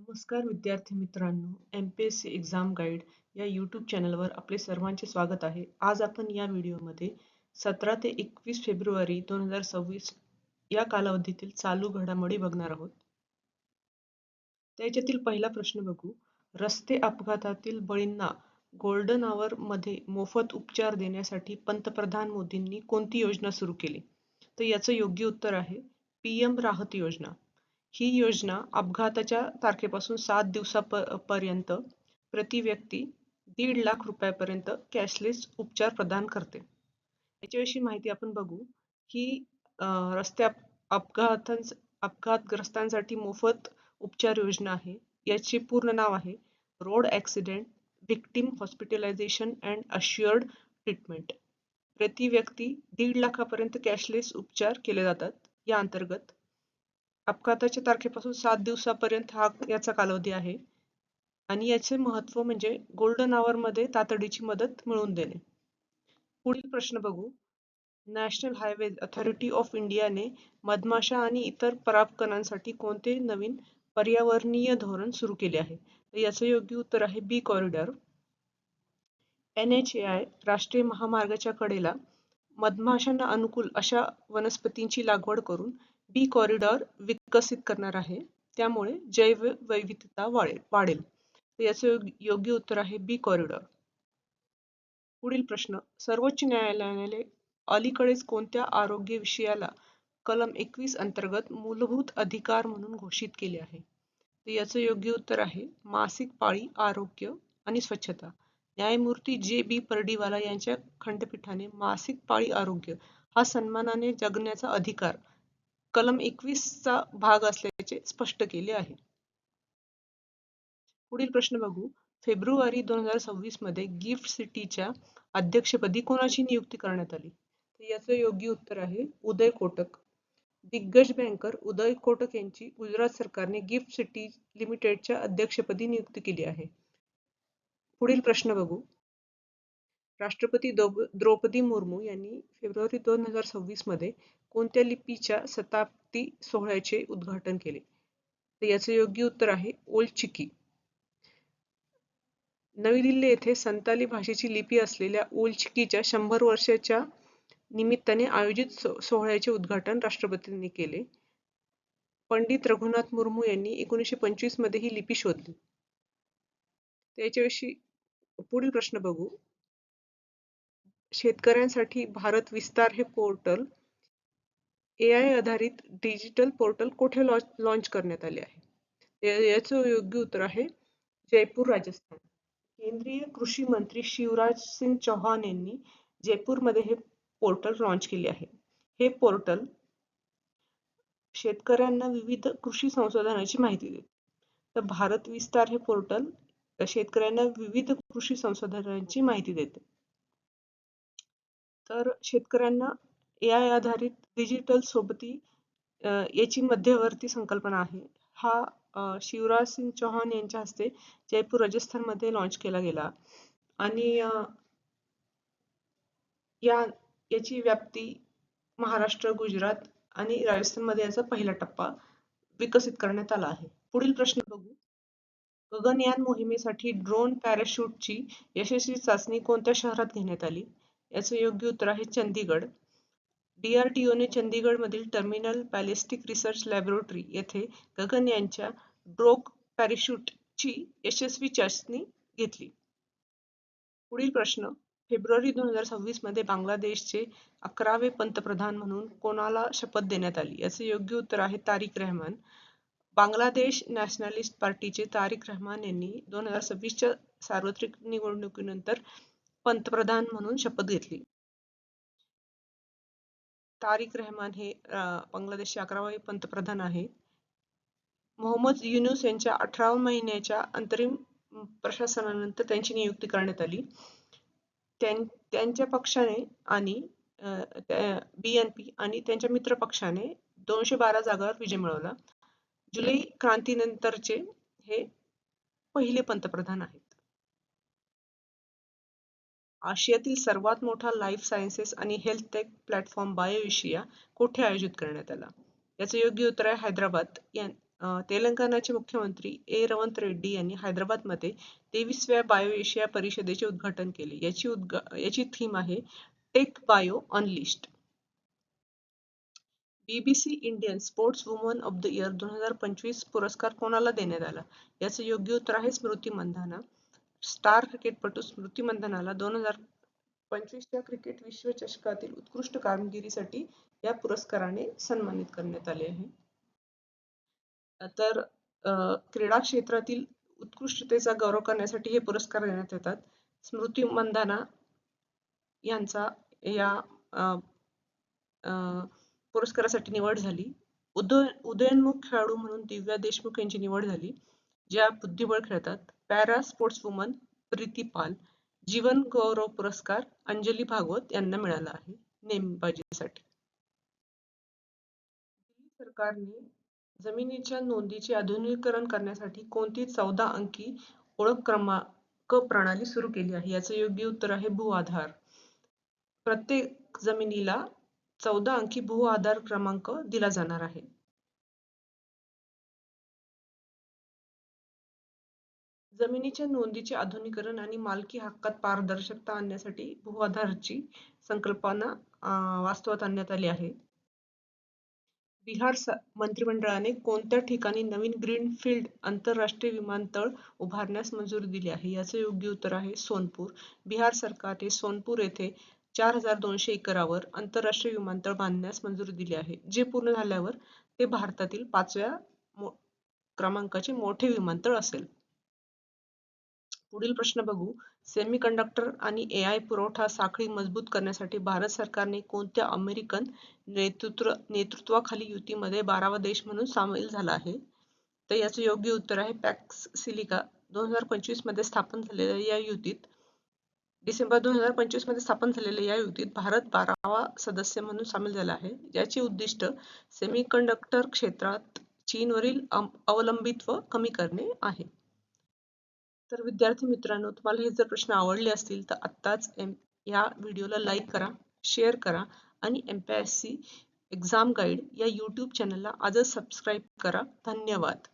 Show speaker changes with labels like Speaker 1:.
Speaker 1: नमस्कार विद्यार्थी मित्रांनो, MPSC एक्झाम गाईड या यूट्यूब चॅनलवर आपले सर्वांचे स्वागत आहे. आज आपण या व्हिडिओमध्ये 17 ते 21 फेब्रुवारी 2026 या कालावधीतील चालू घडामोडी बघणार आहोत. त्याच्यातील पहिला प्रश्न बघू. रस्ते अपघातातील बळींना गोल्डन आवर मध्ये मोफत उपचार देण्यासाठी पंतप्रधान मोदींनी कोणती योजना सुरू केली? तर याचं योग्य उत्तर आहे PM राहत योजना. ही योजना अपघाताच्या तारखेपासून 7 दिवसापर्यंत प्रति व्यक्ती 1.5 लाख रुपयापर्यंत कॅशलेस उपचार प्रदान करते. याच्याविषयी माहिती आपण बघू की रस्ते अपघातग्रस्तांसाठी मोफत उपचार योजना आहे. याचे पूर्ण नाव आहे road accident victim hospitalisation and assured treatment. प्रति व्यक्ती 1.5 लाखापर्यंत कॅशलेस उपचार केले जातात. या अंतर्गत अपघाताच्या तारखेपासून 7 दिवसापर्यंत याचा कालावधी आहे आणि याचे महत्त्व म्हणजे गोल्डन आवर तातडीची मदत मिळवून देणे. पुढील प्रश्न बघू. नॅशनल हायवे अथॉरिटी ऑफ इंडियाने मधमाशा आणि इतर परागकणांसाठी कोणते नवीन पर्यावरणीय धोरण सुरू केले आहे? तर याचं योग्य उत्तर आहे बी कॉरिडॉर. NHAI राष्ट्रीय महामार्गाच्या कडेला मधमाशांना अनुकूल अशा वनस्पतींची लागवड करून बी कॉरिडॉर विकसित करणार आहे. त्यामुळे जैवविविधता वाढेल. याचं योग्य उत्तर आहे बी कॉरिडॉर. पुढील प्रश्न. सर्वोच्च न्यायालयाने अलीकडेच कोणत्या आरोग्य विषयाला कलम 21 अंतर्गत मूलभूत अधिकार म्हणून घोषित केले आहे? तर याचं योग्य उत्तर आहे मासिक पाळी आरोग्य आणि स्वच्छता. न्यायमूर्ती JB पर्डीवाला यांच्या खंडपीठाने मासिक पाळी आरोग्य हा सन्मानाने जगण्याचा अधिकार कलम 21 चा भाग असल्याचे स्पष्ट केले आहे. पुढील प्रश्न बघू. फेब्रुवारी 2026 मध्ये गिफ्ट सिटीच्या अध्यक्षपदी कोणाची नियुक्ती करण्यात आली? तर याचं योग्य उत्तर आहे उदय कोटक. दिग्गज बँकर उदय कोटक यांची गुजरात सरकारने गिफ्ट सिटी लिमिटेडच्या अध्यक्षपदी नियुक्ती केली आहे. पुढील प्रश्न बघू. राष्ट्रपती द्रौपदी मुर्मू यांनी फेब्रुवारी 2026 मध्ये कोणत्या लिपीच्या शताब्दी सोहळ्याचे उद्घाटन केले? तर याचे योग्य उत्तर आहे ओल्ड चिकी. नवी दिल्ली येथे संताली भाषेची लिपी असलेल्या ओल्ड चिकीच्या 100 वर्षाच्या निमित्ताने आयोजित सोहळ्याचे उद्घाटन राष्ट्रपतींनी केले. पंडित रघुनाथ मुर्मू यांनी 1925 मध्ये ही लिपी शोधली. त्याच्याविषयी पुढील प्रश्न बघू. शेतकऱ्यांसाठी भारत विस्तार हे पोर्टल AI आधारित डिजिटल पोर्टल कोठे लॉन्च करण्यात आले आहे? याचं योग्य उत्तर आहे जयपूर, राजस्थान. केंद्रीय कृषी मंत्री शिवराज सिंग चौहान यांनी जयपूरमध्ये हे पोर्टल लॉन्च केले आहे. हे पोर्टल शेतकऱ्यांना विविध कृषी संशोधनाची माहिती देते. तर भारत विस्तार हे पोर्टल शेतकऱ्यांना विविध कृषी संशोधनाची माहिती देते. तर शेतकऱ्यांना AI आधारित डिजिटल सोबती याची मध्यवर्ती संकल्पना आहे. हा शिवराज सिंग चौहान यांच्या हस्ते जयपूर, राजस्थान मध्ये लॉन्च केला गेला आणि याची व्याप्ती महाराष्ट्र, गुजरात आणि राजस्थान मध्ये याचा पहिला टप्पा विकसित करण्यात आला आहे. पुढील प्रश्न बघू. गगनयान मोहिमेसाठी ड्रोन पॅराशूटची यशस्वी चाचणी कोणत्या शहरात घेण्यात आली? याचं योग्य उत्तर आहे चंदीगड. DRDOने चंदीगडमधील टर्मिनल बॅलिस्टिक रिसर्च लॅबोरेटरी येथे गगनयानच्या ड्रोन पॅराशूटची यशस्वी चाचणी घेतली. पुढील प्रश्न. फेब्रुवारी 2026 मध्ये बांगलादेशचे 11वे पंतप्रधान म्हणून कोणाला शपथ देण्यात आली? याचे योग्य उत्तर आहे तारिक रहमान. बांगलादेश नॅशनलिस्ट पार्टीचे तारिक रहमान यांनी 2026च्या सार्वत्रिक निवडणुकीनंतर पंतप्रधान म्हणून शपथ घेतली. तारिक रहमान हे बांगलादेशचे 11वे पंतप्रधान आहे. मोहम्मद युनूस यांच्या 18 महिन्याच्या अंतरिम प्रशासनानंतर त्यांची नियुक्ती करण्यात आली. त्यांच्या पक्षाने आणि BNP आणि त्यांच्या मित्र पक्षाने 212 जागांवर विजय मिळवला. जुलै क्रांतीनंतरचे हे पहिले पंतप्रधान आहेत. आशियातील सर्वात मोठा लाईफ सायन्सेस आणि health take platform bio Asia कोठे आयोजित करण्यात आला? याचे योग्य उत्तर आहे हैदराबाद तेलंगणाचे मुख्यमंत्री रेवंत रेड्डी यांनी हैदराबादमध्ये 23व्या बायो एशिया परिषदेचे उद्घाटन केले. याची थीम आहे tech bio unleashed. BBC Indian sports woman of the year 2025 पुरस्कार कोणाला देण्यात आला? याचं योग्य उत्तर आहे स्मृती मंधाना. स्टार क्रिकेटपटू स्मृती मंधानाला 2025च्या क्रिकेट विश्वचषकातील उत्कृष्ट कामगिरीसाठी या पुरस्काराने सन्मानित करण्यात आले आहे. तर क्रीडा क्षेत्रातील उत्कृष्टतेचा गौरव करण्यासाठी हे पुरस्कार देण्यात येतात. स्मृती मंधाना यांचा या पुरस्कारासाठी निवड झाली. उदयोन्मुख खेळाडू म्हणून दिव्या देशमुख यांची निवड झाली, ज्या बुद्धिबळ खेळतात. पॅरा स्पोर्ट्स वुमन प्रीती पाल. जीवन गौरव पुरस्कार अंजली भागवत यांना मिळाला आहे नेमबाजीसाठी. दिल्ली सरकारने जमिनीच्या नोंदीचे आधुनिकीकरण करण्यासाठी कोणती 14 अंकी ओळख क्रमांक प्रणाली सुरू केली आहे? याचं योग्य उत्तर आहे भू आधार. प्रत्येक जमिनीला 14 अंकी भू आधार क्रमांक दिला जाणार आहे. जमिनीच्या नोंदीचे आधुनिकीकरण आणि मालकी हक्कात पारदर्शकता आणण्यासाठी भू आधारची संकल्पना वास्तवात आणण्यात आली आहे. बिहार मंत्रिमंडळाने कोणत्या ठिकाणी नवीन ग्रीनफील्ड आंतरराष्ट्रीय विमानतळ उभारण्यास मंजुरी दिली आहे? याचं योग्य उत्तर आहे सोनपूर. बिहार सरकारने सोनपूर येथे 4200 एकरावर आंतरराष्ट्रीय विमानतळ बांधण्यास मंजुरी दिली आहे, जे पूर्ण झाल्यावर ते भारतातील 5व्या क्रमांकाचे मोठे विमानतळ असेल. पुढील प्रश्न बघू. सेमीकंडक्टर आणि AI पुरवठा साखळी मजबूत करण्यासाठी भारत सरकारने कोणत्या अमेरिकन नेतृत्वाखाली युतीमध्ये 12वा देश म्हणून सामील झाला आहे? तर याचं योग्य उत्तर आहे पॅक्स सिलिका. 2025 मध्ये स्थापन झालेल्या या युतीत डिसेंबर 2025 मध्ये स्थापन झालेल्या या युतीत भारत 12वा सदस्य म्हणून सामील झाला आहे, ज्याचे उद्दिष्ट सेमीकंडक्टर क्षेत्रात चीनवरील अवलंबित्व कमी करणे आहे. तर विद्यार्थी मित्रांनो, तुम्हाला हे जर प्रश्न आवडले असतील तर आत्ताच या व्हिडिओला लाईक करा, शेअर करा आणि MPSC एक्झाम गाईड या YouTube चॅनलला आजच सबस्क्राईब करा. धन्यवाद.